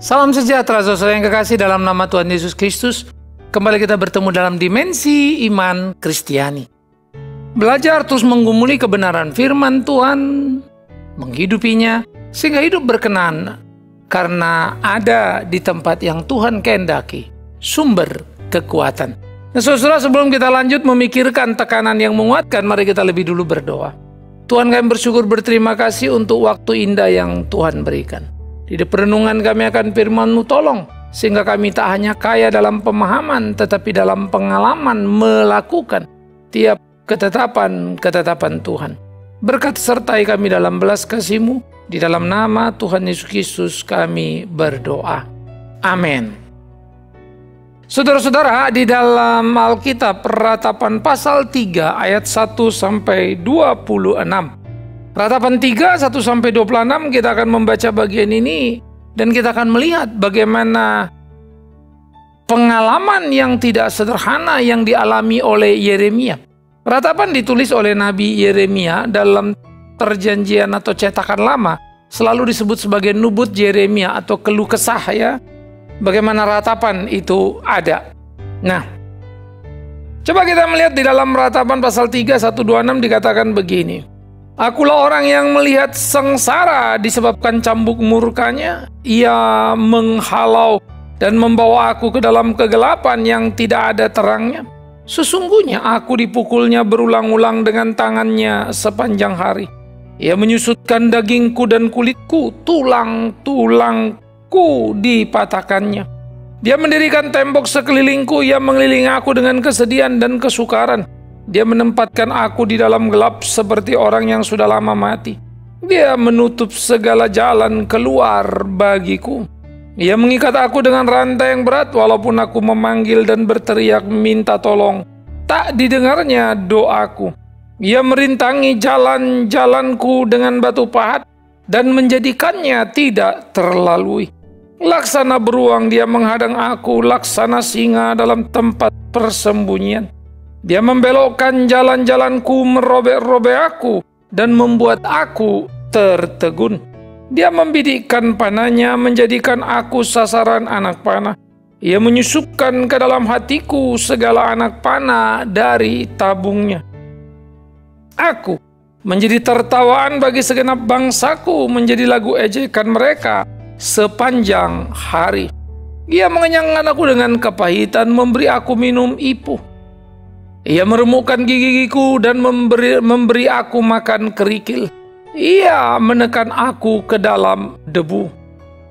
Salam sejahtera saudara yang kekasih dalam nama Tuhan Yesus Kristus. Kembali kita bertemu dalam dimensi iman Kristiani. Belajar terus menggumuli kebenaran firman Tuhan, menghidupinya, sehingga hidup berkenan karena ada di tempat yang Tuhan kehendaki, sumber kekuatan. Nah saudara, sebelum kita lanjut memikirkan tekanan yang menguatkan, mari kita lebih dulu berdoa. Tuhan, kami bersyukur berterima kasih untuk waktu indah yang Tuhan berikan. Di perenungan kami akan firman-Mu, tolong sehingga kami tak hanya kaya dalam pemahaman, tetapi dalam pengalaman melakukan tiap ketetapan Tuhan. Berkat sertai kami dalam belas kasih-Mu, di dalam nama Tuhan Yesus Kristus kami berdoa. Amin. Saudara-saudara, di dalam Alkitab Ratapan pasal 3 ayat 1-26. Ratapan 3, 1-26 kita akan membaca bagian ini dan kita akan melihat bagaimana pengalaman yang tidak sederhana yang dialami oleh Yeremia. Ratapan ditulis oleh Nabi Yeremia dalam perjanjian atau cetakan lama, selalu disebut sebagai Nubut Yeremia atau keluh kesah ya. Bagaimana ratapan itu ada. Nah, coba kita melihat di dalam Ratapan pasal 3, 1-26 dikatakan begini. Akulah orang yang melihat sengsara disebabkan cambuk murkanya. Ia menghalau dan membawa aku ke dalam kegelapan yang tidak ada terangnya. Sesungguhnya aku dipukulnya berulang-ulang dengan tangannya sepanjang hari. Ia menyusutkan dagingku dan kulitku, tulang-tulangku dipatahkannya. Dia mendirikan tembok sekelilingku, ia mengelilingi aku dengan kesedihan dan kesukaran. Dia menempatkan aku di dalam gelap seperti orang yang sudah lama mati. Dia menutup segala jalan keluar bagiku. Ia mengikat aku dengan rantai yang berat, walaupun aku memanggil dan berteriak minta tolong, tak didengarnya doaku. Ia merintangi jalan-jalanku dengan batu pahat dan menjadikannya tidak terlalui. Laksana beruang dia menghadang aku, laksana singa dalam tempat persembunyian. Dia membelokkan jalan-jalanku, merobek-robek aku, dan membuat aku tertegun. Dia membidikkan panahnya, menjadikan aku sasaran anak panah. Ia menyusupkan ke dalam hatiku segala anak panah dari tabungnya. Aku menjadi tertawaan bagi segenap bangsaku, menjadi lagu ejekan mereka sepanjang hari. Ia mengenyangkan aku dengan kepahitan, memberi aku minum ipuh. Ia meremukkan gigi-gigiku dan memberi aku makan kerikil. Ia menekan aku ke dalam debu.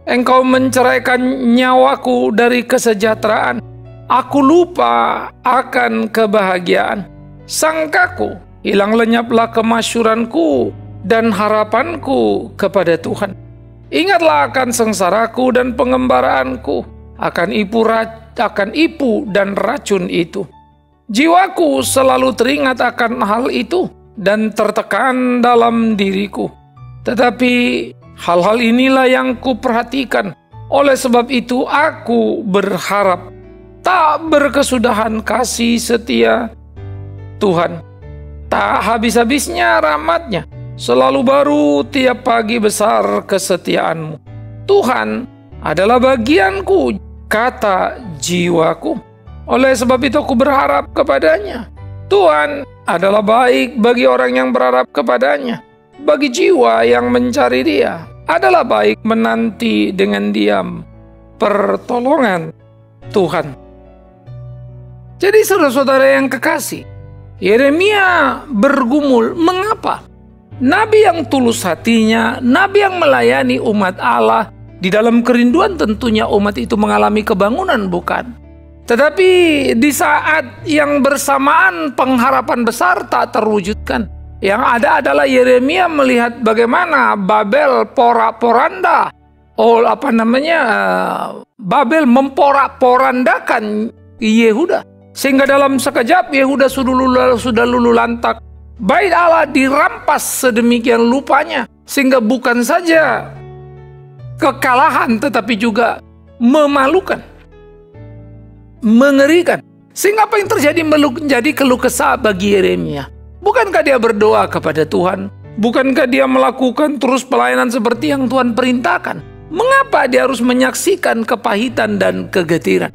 Engkau menceraikan nyawaku dari kesejahteraan. Aku lupa akan kebahagiaan. Sangkaku, hilang lenyaplah kemasyuranku dan harapanku kepada Tuhan. Ingatlah akan sengsaraku dan pengembaraanku, akan ipu dan racun itu. Jiwaku selalu teringat akan hal itu dan tertekan dalam diriku. Tetapi hal-hal inilah yang kuperhatikan. Oleh sebab itu aku berharap. Tak berkesudahan kasih setia Tuhan. Tak habis-habisnya rahmat-Nya. Selalu baru tiap pagi besar kesetiaan-Mu. Tuhan adalah bagianku, kata jiwaku. Oleh sebab itu aku berharap kepada-Nya. Tuhan adalah baik bagi orang yang berharap kepada-Nya. Bagi jiwa yang mencari Dia, adalah baik menanti dengan diam pertolongan Tuhan. Jadi saudara-saudara yang kekasih, Yeremia bergumul, mengapa? Nabi yang tulus hatinya, nabi yang melayani umat Allah, di dalam kerinduan tentunya umat itu mengalami kebangunan, bukan? Tetapi di saat yang bersamaan pengharapan besar tak terwujudkan. Yang ada adalah Yeremia melihat bagaimana Babel porak-poranda. Babel memporak-porandakan Yehuda. Sehingga dalam sekejap Yehuda sudah luluh lantak. Bait Allah dirampas sedemikian rupanya. Sehingga bukan saja kekalahan tetapi juga memalukan. Mengerikan. Sehingga apa yang terjadi menjadi keluh kesah bagi Yeremia. Bukankah dia berdoa kepada Tuhan? Bukankah dia melakukan terus pelayanan seperti yang Tuhan perintahkan? Mengapa dia harus menyaksikan kepahitan dan kegetiran?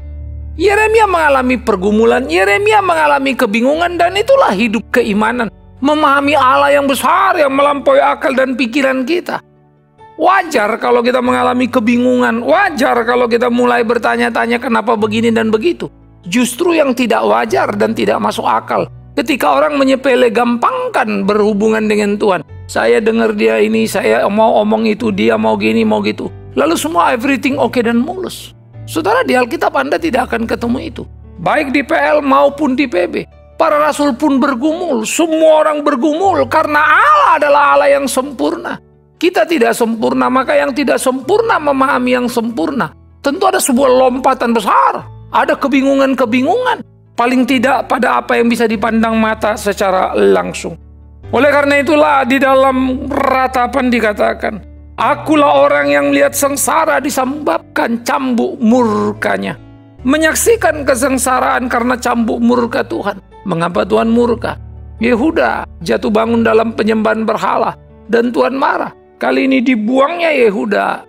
Yeremia mengalami pergumulan, Yeremia mengalami kebingungan, dan itulah hidup keimanan. Memahami Allah yang besar, yang melampaui akal dan pikiran kita. Wajar kalau kita mengalami kebingungan, wajar kalau kita mulai bertanya-tanya kenapa begini dan begitu. Justru yang tidak wajar dan tidak masuk akal ketika orang menyepele gampangkan berhubungan dengan Tuhan. Saya dengar dia ini, saya mau omong itu, dia mau gini, mau gitu. Lalu semua everything oke dan mulus. Saudara, di Alkitab Anda tidak akan ketemu itu. Baik di PL maupun di PB. Para rasul pun bergumul, semua orang bergumul karena Allah adalah Allah yang sempurna. Kita tidak sempurna, maka yang tidak sempurna memahami yang sempurna. Tentu ada sebuah lompatan besar, ada kebingungan-kebingungan. Paling tidak pada apa yang bisa dipandang mata secara langsung. Oleh karena itulah di dalam ratapan dikatakan, akulah orang yang melihat sengsara disebabkan cambuk murkanya. Menyaksikan kesengsaraan karena cambuk murka Tuhan. Mengapa Tuhan murka? Yehuda jatuh bangun dalam penyembahan berhala dan Tuhan marah. Kali ini dibuangnya Yehuda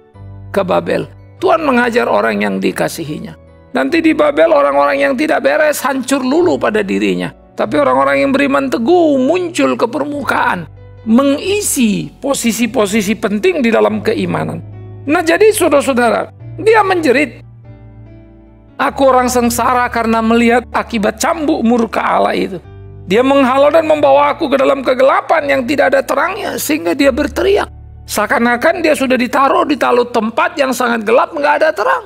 ke Babel. Tuhan mengajar orang yang dikasihinya. Nanti di Babel orang-orang yang tidak beres hancur lulu pada dirinya. Tapi orang-orang yang beriman teguh muncul ke permukaan. Mengisi posisi-posisi penting di dalam keimanan. Nah jadi saudara-saudara, dia menjerit. Aku orang sengsara karena melihat akibat cambuk murka Allah itu. Dia menghalau dan membawa aku ke dalam kegelapan yang tidak ada terangnya. Sehingga dia berteriak. Seakan-akan dia sudah ditaruh di talut tempat yang sangat gelap, nggak ada terang.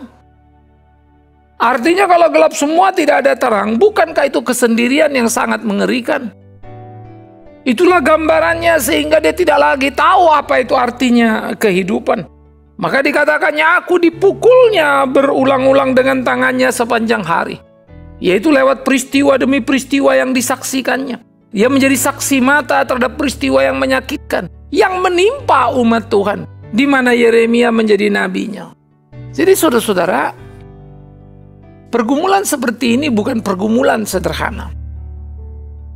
Artinya kalau gelap semua tidak ada terang, bukankah itu kesendirian yang sangat mengerikan? Itulah gambarannya sehingga dia tidak lagi tahu apa itu artinya kehidupan. Maka dikatakannya aku dipukulnya berulang-ulang dengan tangannya sepanjang hari. Yaitu lewat peristiwa demi peristiwa yang disaksikannya. Dia menjadi saksi mata terhadap peristiwa yang menyakitkan yang menimpa umat Tuhan, di mana Yeremia menjadi nabinya. Jadi saudara-saudara, pergumulan seperti ini bukan pergumulan sederhana.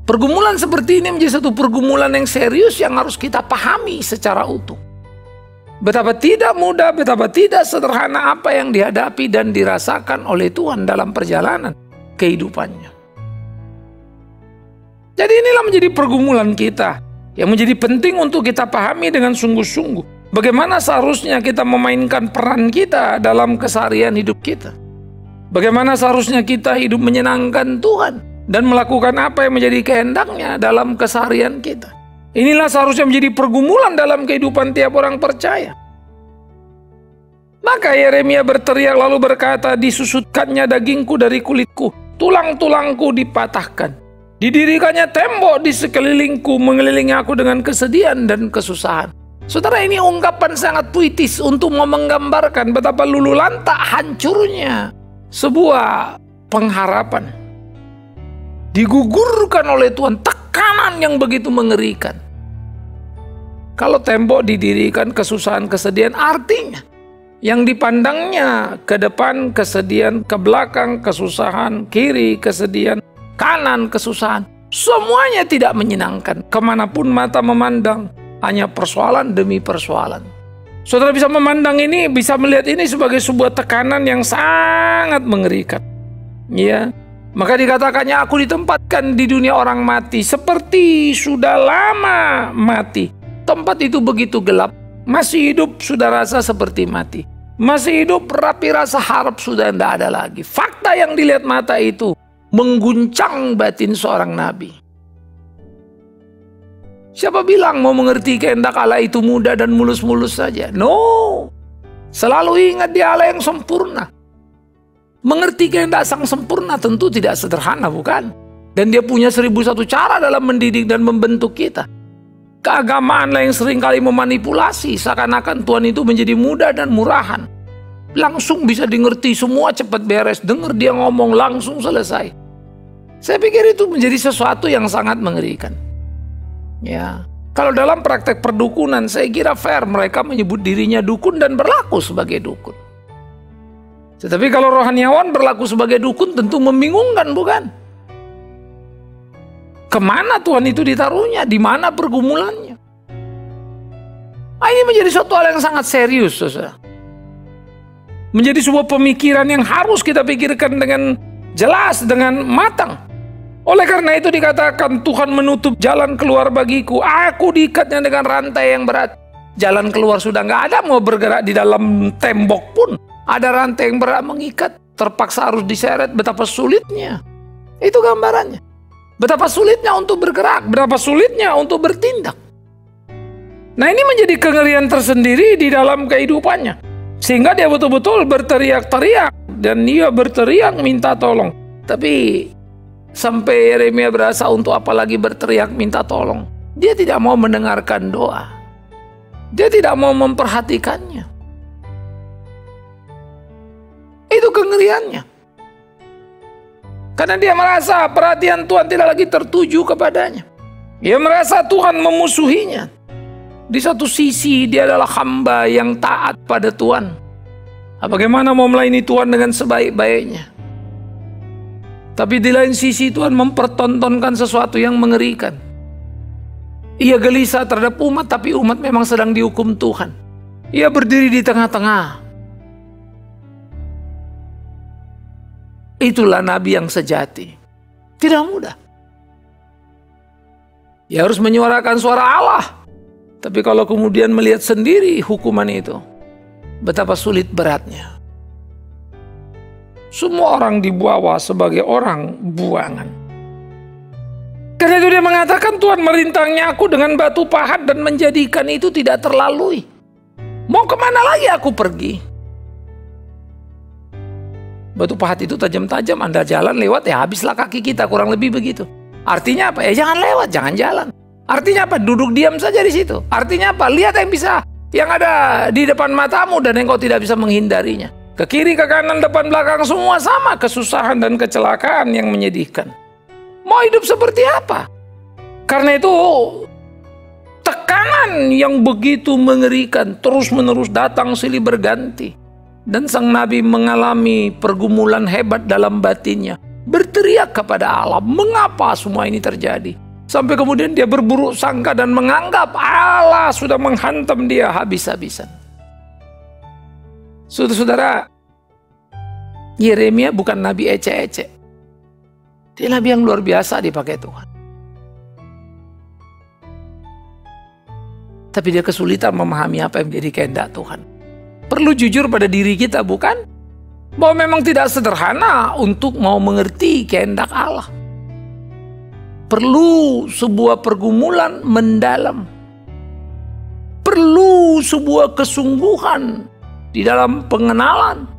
Pergumulan seperti ini menjadi satu pergumulan yang serius yang harus kita pahami secara utuh. Betapa tidak mudah, betapa tidak sederhana apa yang dihadapi dan dirasakan oleh Tuhan dalam perjalanan kehidupannya. Jadi inilah menjadi pergumulan kita yang menjadi penting untuk kita pahami dengan sungguh-sungguh. Bagaimana seharusnya kita memainkan peran kita dalam keseharian hidup kita. Bagaimana seharusnya kita hidup menyenangkan Tuhan dan melakukan apa yang menjadi kehendaknya dalam keseharian kita. Inilah seharusnya menjadi pergumulan dalam kehidupan tiap orang percaya. Maka Yeremia berteriak lalu berkata, disusutkannya dagingku dari kulitku, tulang-tulangku dipatahkan. Didirikannya tembok di sekelilingku, mengelilingi aku dengan kesedihan dan kesusahan. Saudara, ini ungkapan sangat puitis untuk menggambarkan betapa lulu lantak hancurnya sebuah pengharapan. Digugurkan oleh Tuhan, tekanan yang begitu mengerikan. Kalau tembok didirikan, kesusahan, kesedihan, artinya yang dipandangnya ke depan kesedihan, ke belakang kesusahan, kiri kesedihan, kanan kesusahan, semuanya tidak menyenangkan. Kemanapun mata memandang, hanya persoalan demi persoalan. Saudara bisa memandang ini, bisa melihat ini sebagai sebuah tekanan yang sangat mengerikan. Ya, maka dikatakannya aku ditempatkan di dunia orang mati, seperti sudah lama mati. Tempat itu begitu gelap, masih hidup sudah rasa seperti mati. Masih hidup tapi rasa harap sudah tidak ada lagi. Fakta yang dilihat mata itu mengguncang batin seorang nabi. Siapa bilang mau mengerti kehendak Allah itu mudah dan mulus-mulus saja? No. Selalu ingat dia Allah yang sempurna. Mengerti kehendak sang sempurna tentu tidak sederhana, bukan? Dan dia punya 1001 cara dalam mendidik dan membentuk kita. Keagamaanlah yang seringkali memanipulasi, seakan-akan Tuhan itu menjadi mudah dan murahan. Langsung bisa dimengerti, semua cepat beres. Dengar dia ngomong, langsung selesai. Saya pikir itu menjadi sesuatu yang sangat mengerikan. Ya, kalau dalam praktek perdukunan, saya kira fair mereka menyebut dirinya dukun dan berlaku sebagai dukun. Tetapi kalau rohaniawan berlaku sebagai dukun tentu membingungkan, bukan? Kemana Tuhan itu ditaruhnya? Di mana pergumulannya? Ini menjadi suatu hal yang sangat serius, saudara. Menjadi sebuah pemikiran yang harus kita pikirkan dengan jelas, dengan matang. Oleh karena itu dikatakan Tuhan menutup jalan keluar bagiku. Aku diikatnya dengan rantai yang berat. Jalan keluar sudah nggak ada, mau bergerak di dalam tembok pun ada rantai yang berat mengikat. Terpaksa harus diseret, betapa sulitnya. Itu gambarannya. Betapa sulitnya untuk bergerak, betapa sulitnya untuk bertindak. Nah, ini menjadi kengerian tersendiri di dalam kehidupannya. Sehingga dia betul-betul berteriak-teriak. Dan dia berteriak minta tolong. Tapi sampai Yeremia berasa untuk apa lagi berteriak minta tolong. Dia tidak mau mendengarkan doa. Dia tidak mau memperhatikannya. Itu kengeriannya. Karena dia merasa perhatian Tuhan tidak lagi tertuju kepadanya. Dia merasa Tuhan memusuhinya. Di satu sisi dia adalah hamba yang taat pada Tuhan. Bagaimana mau melayani Tuhan dengan sebaik-baiknya? Tapi di lain sisi Tuhan mempertontonkan sesuatu yang mengerikan. Ia gelisah terhadap umat, tapi umat memang sedang dihukum Tuhan. Ia berdiri di tengah-tengah. Itulah nabi yang sejati. Tidak mudah. Ia harus menyuarakan suara Allah. Tapi kalau kemudian melihat sendiri hukuman itu, betapa sulit beratnya. Semua orang dibawa sebagai orang buangan. Karena itu dia mengatakan Tuhan merintangnya aku dengan batu pahat dan menjadikan itu tidak terlalui. Mau kemana lagi aku pergi? Batu pahat itu tajam-tajam, Anda jalan lewat ya habislah kaki kita, kurang lebih begitu. Artinya apa? Jangan lewat, jangan jalan. Artinya apa? Duduk diam saja di situ. Artinya apa? Lihat yang ada di depan matamu dan engkau tidak bisa menghindarinya. Ke kiri, ke kanan, depan, belakang, semua sama. Kesusahan dan kecelakaan yang menyedihkan. Mau hidup seperti apa? Karena itu, tekanan yang begitu mengerikan terus-menerus datang silih berganti. Dan sang nabi mengalami pergumulan hebat dalam batinnya. Berteriak kepada Allah, mengapa semua ini terjadi? Sampai kemudian dia berburuk sangka dan menganggap Allah sudah menghantam dia habis-habisan. Saudara-saudara, Yeremia bukan nabi ecek-ecek. Dia nabi yang luar biasa dipakai Tuhan. Tapi dia kesulitan memahami apa yang menjadi kehendak Tuhan. Perlu jujur pada diri kita, bukan? Bahwa memang tidak sederhana untuk mau mengerti kehendak Allah. Perlu sebuah pergumulan mendalam. Perlu sebuah kesungguhan di dalam pengenalan.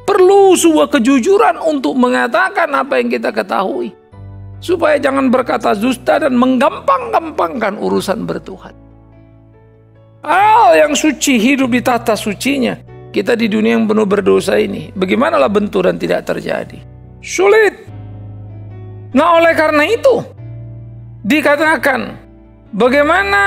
Perlu sebuah kejujuran untuk mengatakan apa yang kita ketahui. Supaya jangan berkata dusta dan menggampang-gampangkan urusan bertuhan. Hal yang suci hidup di tata sucinya. Kita di dunia yang penuh berdosa ini, bagaimanalah benturan tidak terjadi? Sulit. Nah, oleh karena itu dikatakan bagaimana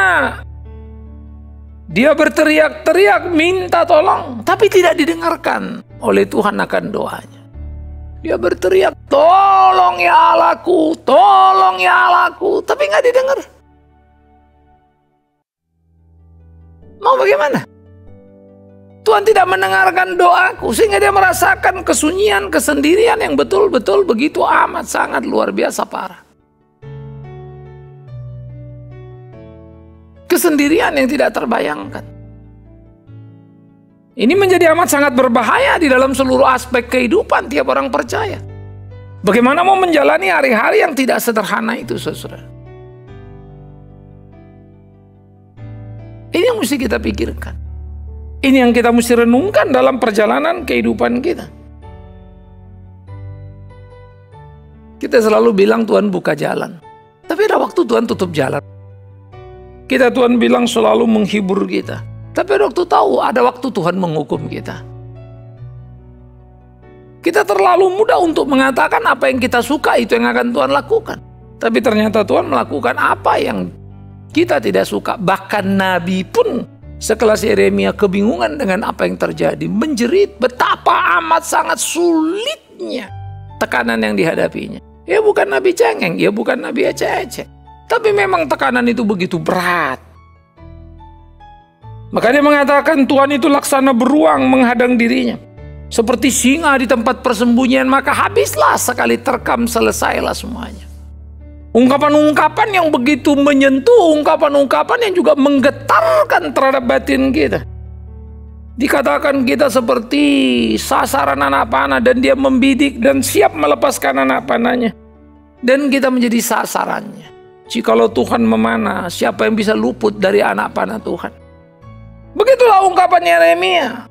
dia berteriak-teriak minta tolong, tapi tidak didengarkan oleh Tuhan akan doanya. Dia berteriak, tolong ya Allahku, tolong ya Allahku, tapi nggak didengar. Mau bagaimana? Tuhan tidak mendengarkan doaku, sehingga dia merasakan kesunyian, kesendirian yang betul-betul begitu amat sangat luar biasa parah. Kesendirian yang tidak terbayangkan. Ini menjadi amat sangat berbahaya di dalam seluruh aspek kehidupan tiap orang percaya. Bagaimana mau menjalani hari-hari yang tidak sederhana itu, saudara? Ini yang mesti kita pikirkan. Ini yang kita mesti renungkan dalam perjalanan kehidupan kita. Kita selalu bilang Tuhan buka jalan. Tapi ada waktu Tuhan tutup jalan. Tuhan bilang selalu menghibur kita. Tapi ada waktu tahu, ada waktu Tuhan menghukum kita. Kita terlalu mudah untuk mengatakan apa yang kita suka itu yang akan Tuhan lakukan. Tapi ternyata Tuhan melakukan apa yang kita tidak suka. Bahkan Nabi pun sekelas Yeremia kebingungan dengan apa yang terjadi. Menjerit betapa amat sangat sulitnya tekanan yang dihadapinya. Ya bukan Nabi cengeng, ya bukan Nabi ecek-ecek. Tapi memang tekanan itu begitu berat. Maka dia mengatakan Tuhan itu laksana beruang menghadang dirinya. Seperti singa di tempat persembunyian, maka habislah sekali terkam, selesailah semuanya. Ungkapan-ungkapan yang begitu menyentuh, ungkapan-ungkapan yang juga menggetarkan terhadap batin kita. Dikatakan kita seperti sasaran anak panah, dan dia membidik dan siap melepaskan anak panahnya. Dan kita menjadi sasarannya. Jikalau Tuhan memanah, siapa yang bisa luput dari anak panah Tuhan? Begitulah ungkapan Yeremia.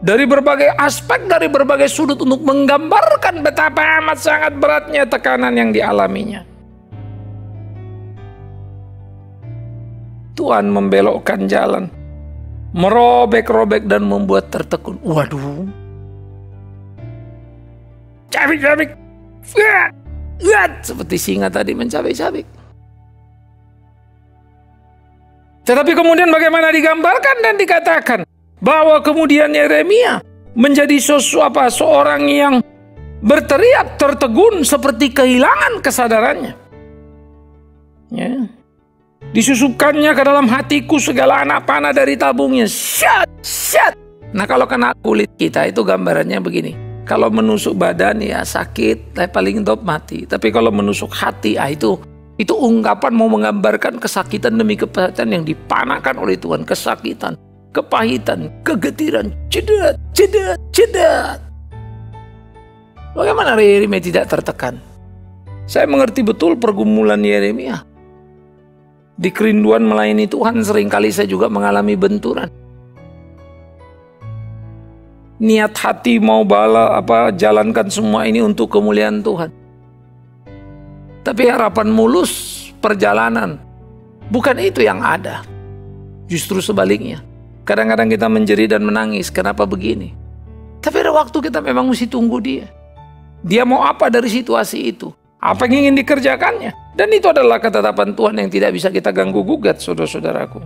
Dari berbagai aspek, dari berbagai sudut, untuk menggambarkan betapa amat sangat beratnya tekanan yang dialaminya. Tuhan membelokkan jalan, merobek-robek dan membuat tertekun. Waduh. Cabik-cabik. Seperti singa tadi mencabik-cabik. Tetapi kemudian bagaimana digambarkan dan dikatakan bahwa kemudian Yeremia menjadi seorang yang berteriak tertegun seperti kehilangan kesadarannya. Ya. Disusupkannya ke dalam hatiku segala anak panah dari tabungnya. Syat, syat. Nah, kalau kena kulit kita itu gambarannya begini. Kalau menusuk badan ya sakit, paling top mati. Tapi kalau menusuk hati, itu ungkapan mau menggambarkan kesakitan demi kepahitan yang dipanahkan oleh Tuhan. Kesakitan, kepahitan, kegetiran, cedat, cedat, cedat. Bagaimana Yeremia tidak tertekan? Saya mengerti betul pergumulan Yeremia. Di kerinduan melayani Tuhan seringkali saya juga mengalami benturan. Niat hati mau jalankan semua ini untuk kemuliaan Tuhan. Tapi harapan mulus perjalanan, bukan itu yang ada. Justru sebaliknya. Kadang-kadang kita menjerit dan menangis, kenapa begini? Tapi ada waktu kita memang mesti tunggu dia. Dia mau apa dari situasi itu? Apa yang ingin dikerjakannya? Dan itu adalah ketetapan Tuhan yang tidak bisa kita ganggu gugat, saudara-saudaraku.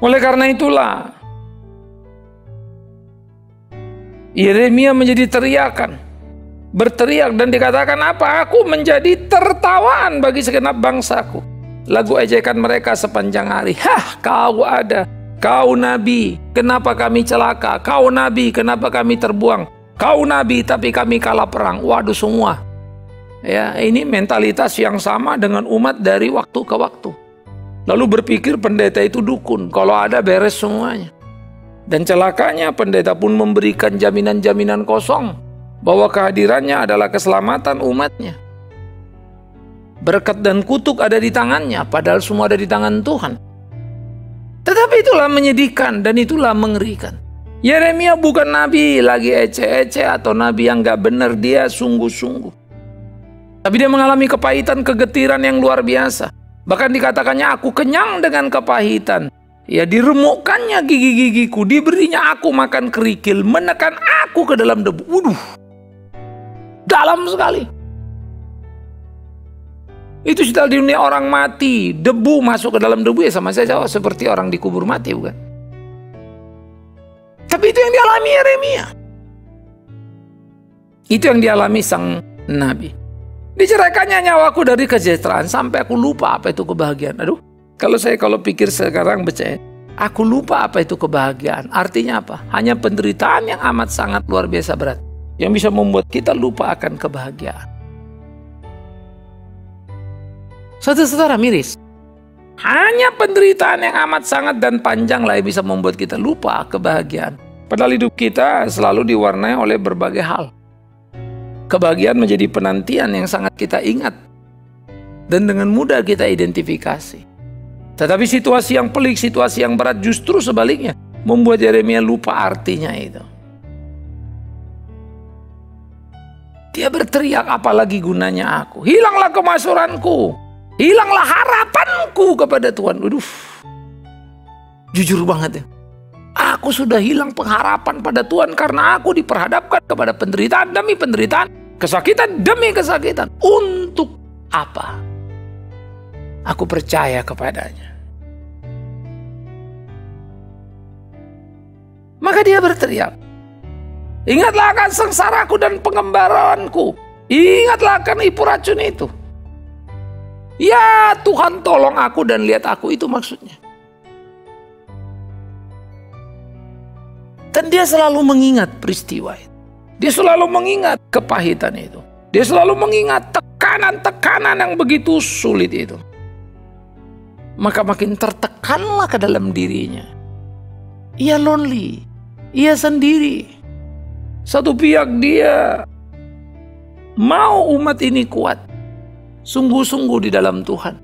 Oleh karena itulah, Yeremia menjadi teriakan. Berteriak dan dikatakan apa? Aku menjadi tertawaan bagi segenap bangsaku. Lagu ejekan mereka sepanjang hari. Hah, kau ada. Kau nabi, kenapa kami celaka? Kau nabi, kenapa kami terbuang? Kau nabi, tapi kami kalah perang. Waduh semua. Ya, ini mentalitas yang sama dengan umat dari waktu ke waktu. Lalu berpikir pendeta itu dukun. Kalau ada beres semuanya. Dan celakanya pendeta pun memberikan jaminan-jaminan kosong bahwa kehadirannya adalah keselamatan umatnya. Berkat dan kutuk ada di tangannya, padahal semua ada di tangan Tuhan. Tetapi itulah menyedihkan dan itulah mengerikan. Yeremia bukan nabi lagi ece-ece atau nabi yang gak benar, dia sungguh-sungguh. Tapi dia mengalami kepahitan, kegetiran yang luar biasa. Bahkan dikatakannya, aku kenyang dengan kepahitan. Ya, diremukkannya gigi-gigiku, diberinya aku makan kerikil, menekan aku ke dalam debu. Waduh, dalam sekali. Itu sudah di dunia orang mati, debu masuk ke dalam debu ya sama saja seperti orang dikubur mati, bukan? Tapi itu yang dialami Yeremia. Itu yang dialami sang nabi. Diceraikannya nyawaku dari kesejahteraan sampai aku lupa apa itu kebahagiaan. Aduh, kalau pikir sekarang percaya, aku lupa apa itu kebahagiaan. Artinya apa? Hanya penderitaan yang amat sangat luar biasa berat yang bisa membuat kita lupa akan kebahagiaan. Saudara-saudara miris, hanya penderitaan yang amat sangat dan panjang lah yang bisa membuat kita lupa kebahagiaan. Padahal hidup kita selalu diwarnai oleh berbagai hal. Kebahagiaan menjadi penantian yang sangat kita ingat dan dengan mudah kita identifikasi. Tetapi situasi yang pelik, situasi yang berat justru sebaliknya membuat Yeremia lupa artinya itu. Dia berteriak, apalagi gunanya aku? Hilanglah kemasyhuranku, hilanglah harapanku kepada Tuhan. Waduh, jujur banget ya. Aku sudah hilang pengharapan pada Tuhan karena aku diperhadapkan kepada penderitaan demi penderitaan, kesakitan demi kesakitan. Untuk apa? Aku percaya kepadanya. Maka dia berteriak, ingatlah akan sengsaraku dan pengembaraan,ku. Ingatlah akan ipu racun itu. Ya Tuhan, tolong aku dan lihat aku, itu maksudnya. Dan dia selalu mengingat peristiwa itu. Dia selalu mengingat kepahitan itu. Dia selalu mengingat tekanan-tekanan yang begitu sulit itu. Maka makin tertekanlah ke dalam dirinya. Ia lonely. Ia sendiri. Satu pihak dia mau umat ini kuat. Sungguh-sungguh di dalam Tuhan.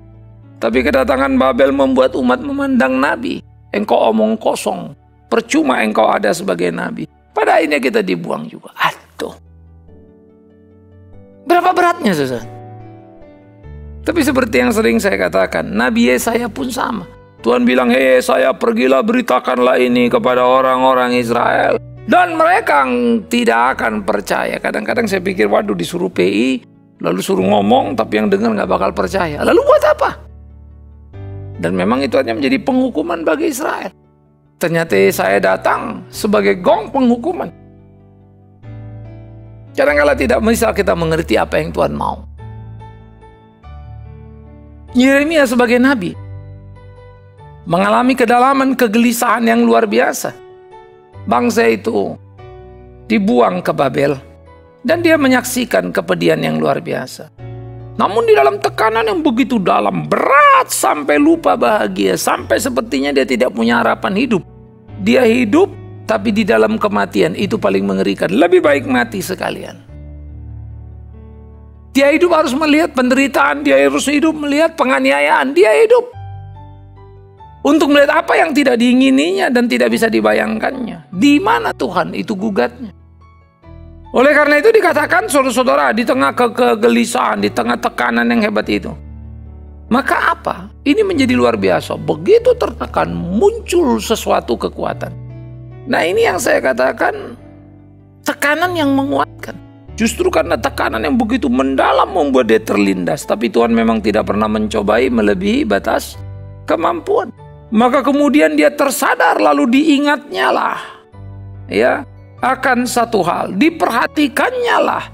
Tapi kedatangan Babel membuat umat memandang Nabi. Engkau omong kosong. Percuma engkau ada sebagai Nabi. Pada akhirnya kita dibuang juga. Aduh. Berapa beratnya, saudara? Tapi seperti yang sering saya katakan, Nabi Yesaya pun sama. Tuhan bilang, hei Yesaya, pergilah beritakanlah ini kepada orang-orang Israel. Dan mereka tidak akan percaya. Kadang-kadang saya pikir, waduh, disuruh PI, lalu suruh ngomong, tapi yang dengar nggak bakal percaya. Lalu buat apa? Dan memang itu hanya menjadi penghukuman bagi Israel. Ternyata saya datang sebagai gong penghukuman. Kadang-kadang tidak bisa kita mengerti apa yang Tuhan mau. Yeremia sebagai nabi mengalami kedalaman kegelisahan yang luar biasa. Bangsa itu dibuang ke Babel dan dia menyaksikan kepedihan yang luar biasa. Namun di dalam tekanan yang begitu dalam, berat sampai lupa bahagia, sampai sepertinya dia tidak punya harapan hidup. Dia hidup, tapi di dalam kematian itu paling mengerikan. Lebih baik mati sekalian. Dia hidup harus melihat penderitaan, dia harus hidup melihat penganiayaan, dia hidup untuk melihat apa yang tidak diingininya dan tidak bisa dibayangkannya. Di mana Tuhan itu gugatnya. Oleh karena itu dikatakan, saudara-saudara, di tengah kegelisahan, di tengah tekanan yang hebat itu, maka apa? Ini menjadi luar biasa. Begitu tertekan, muncul sesuatu kekuatan. Nah, ini yang saya katakan, tekanan yang menguatkan. Justru karena tekanan yang begitu mendalam membuat dia terlindas. Tapi Tuhan memang tidak pernah mencobai melebihi batas kemampuan. Maka kemudian dia tersadar, lalu diingatnya lah, ya, akan satu hal, diperhatikannya lah,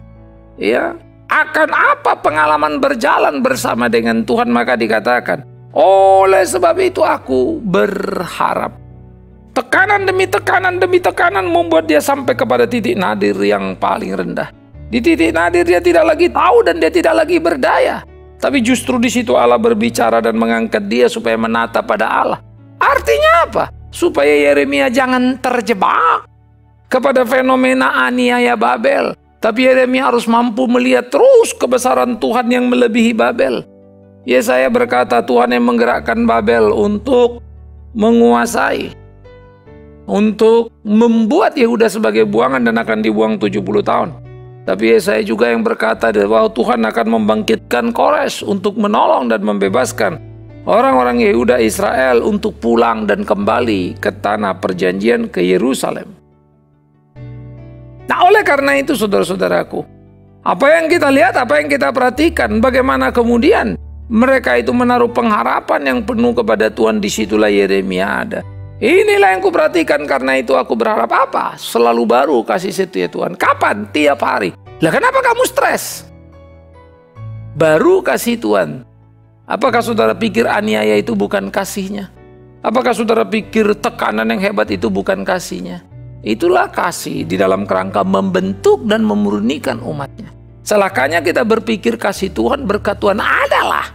ya, akan apa pengalaman berjalan bersama dengan Tuhan. Maka dikatakan, oleh sebab itu aku berharap. Tekanan demi tekanan demi tekanan membuat dia sampai kepada titik nadir yang paling rendah. Di titik nadir dia tidak lagi tahu dan dia tidak lagi berdaya. Tapi justru di situ Allah berbicara dan mengangkat dia supaya menata pada Allah. Artinya apa? Supaya Yeremia jangan terjebak kepada fenomena aniaya Babel. Tapi Yeremia harus mampu melihat terus kebesaran Tuhan yang melebihi Babel. Yesaya berkata, Tuhan yang menggerakkan Babel untuk menguasai, untuk membuat Yehuda sebagai buangan dan akan dibuang 70 tahun. Tapi Yesaya juga yang berkata bahwa Tuhan akan membangkitkan Kores untuk menolong dan membebaskan orang-orang Yehuda Israel untuk pulang dan kembali ke tanah perjanjian, ke Yerusalem. Nah, oleh karena itu saudara-saudaraku, apa yang kita lihat, apa yang kita perhatikan, bagaimana kemudian mereka itu menaruh pengharapan yang penuh kepada Tuhan. Disitulah Yeremia ada. Inilah yang kuperhatikan, karena itu aku berharap apa? Selalu baru kasih setia Tuhan. Kapan? Tiap hari. Lah kenapa kamu stres? Baru kasih Tuhan. Apakah saudara pikir aniaya itu bukan kasihnya? Apakah saudara pikir tekanan yang hebat itu bukan kasihnya? Itulah kasih di dalam kerangka membentuk dan memurnikan umatnya. Celakanya kita berpikir kasih Tuhan, berkat Tuhan adalah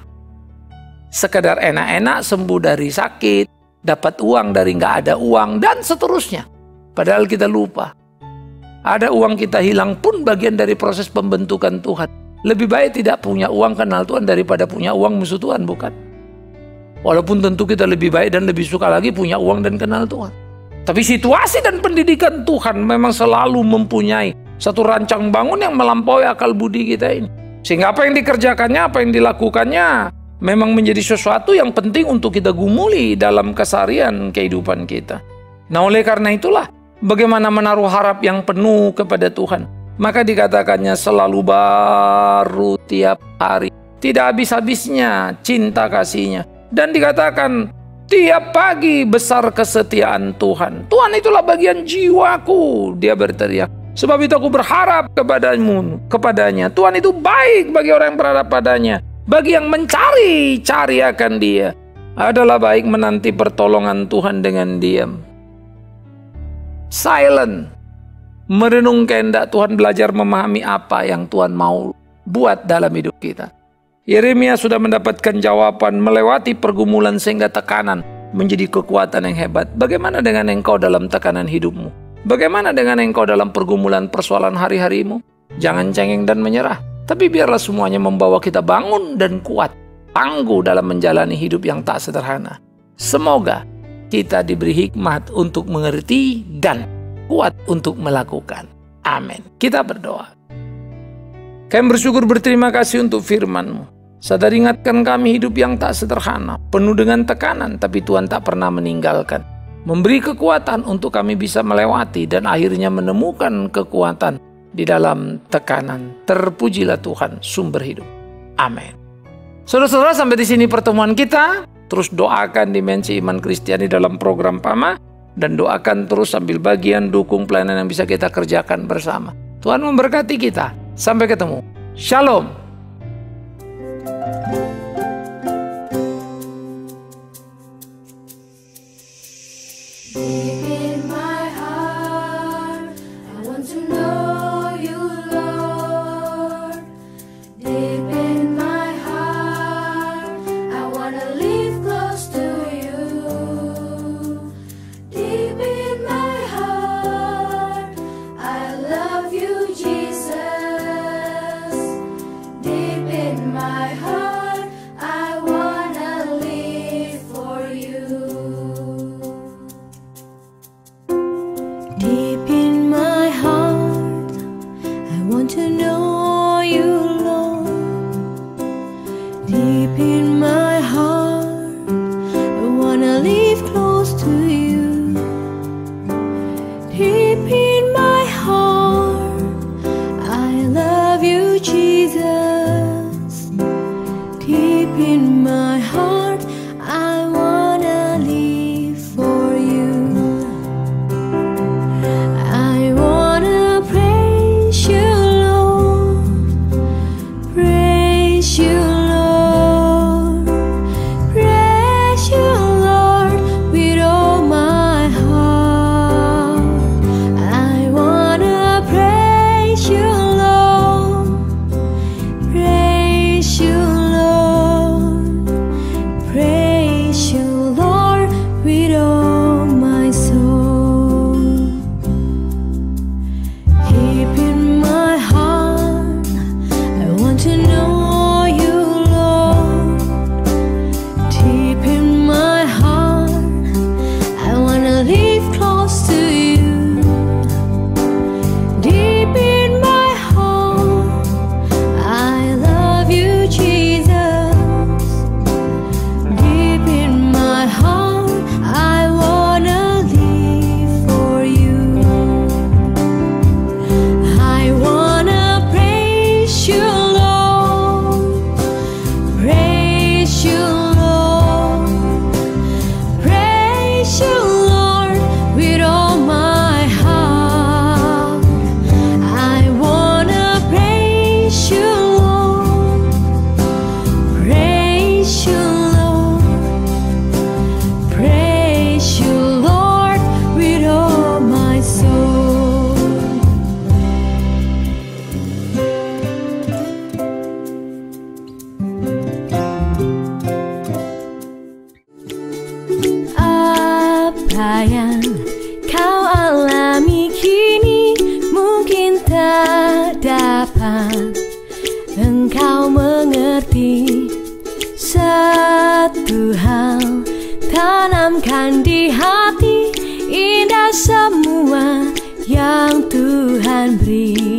sekedar enak-enak, sembuh dari sakit, dapat uang dari nggak ada uang, dan seterusnya. Padahal kita lupa, ada uang kita hilang pun bagian dari proses pembentukan Tuhan. Lebih baik tidak punya uang kenal Tuhan daripada punya uang musuh Tuhan, bukan? Walaupun tentu kita lebih baik dan lebih suka lagi punya uang dan kenal Tuhan. Tapi situasi dan pendidikan Tuhan memang selalu mempunyai satu rancang bangun yang melampaui akal budi kita ini. Sehingga apa yang dikerjakannya, apa yang dilakukannya memang menjadi sesuatu yang penting untuk kita gumuli dalam keseharian kehidupan kita. Nah, oleh karena itulah, bagaimana menaruh harap yang penuh kepada Tuhan. Maka dikatakannya selalu baru tiap hari. Tidak habis-habisnya cinta kasihnya. Dan dikatakan tiap pagi besar kesetiaan Tuhan. Tuhan itulah bagian jiwaku, dia berteriak. Sebab itu aku berharap kepadanya. Tuhan itu baik bagi orang yang berharap padanya. Bagi yang mencari-cari akan dia, adalah baik menanti pertolongan Tuhan dengan diam. silent, merenung kehendak Tuhan, belajar memahami apa yang Tuhan mau buat dalam hidup kita. Yeremia sudah mendapatkan jawaban melewati pergumulan sehingga tekanan menjadi kekuatan yang hebat. Bagaimana dengan engkau dalam tekanan hidupmu? Bagaimana dengan engkau dalam pergumulan persoalan hari-harimu? Jangan cengeng dan menyerah, tapi biarlah semuanya membawa kita bangun dan kuat, tangguh dalam menjalani hidup yang tak sederhana. Semoga kita diberi hikmat untuk mengerti dan kuat untuk melakukan. Amin. Kita berdoa. Kami bersyukur berterima kasih untuk firman-Mu. Sadar ingatkan kami hidup yang tak sederhana, penuh dengan tekanan, tapi Tuhan tak pernah meninggalkan. Memberi kekuatan untuk kami bisa melewati dan akhirnya menemukan kekuatan di dalam tekanan. Terpujilah Tuhan, sumber hidup. Amin. Saudara-saudara, sampai di sini pertemuan kita. Terus doakan dimensi iman Kristiani dalam program PAMA, dan doakan terus sambil bagian dukung pelayanan yang bisa kita kerjakan bersama. Tuhan memberkati kita. Sampai ketemu. Shalom. Engkau mengerti satu hal, tanamkan di hati, indah semua yang Tuhan beri.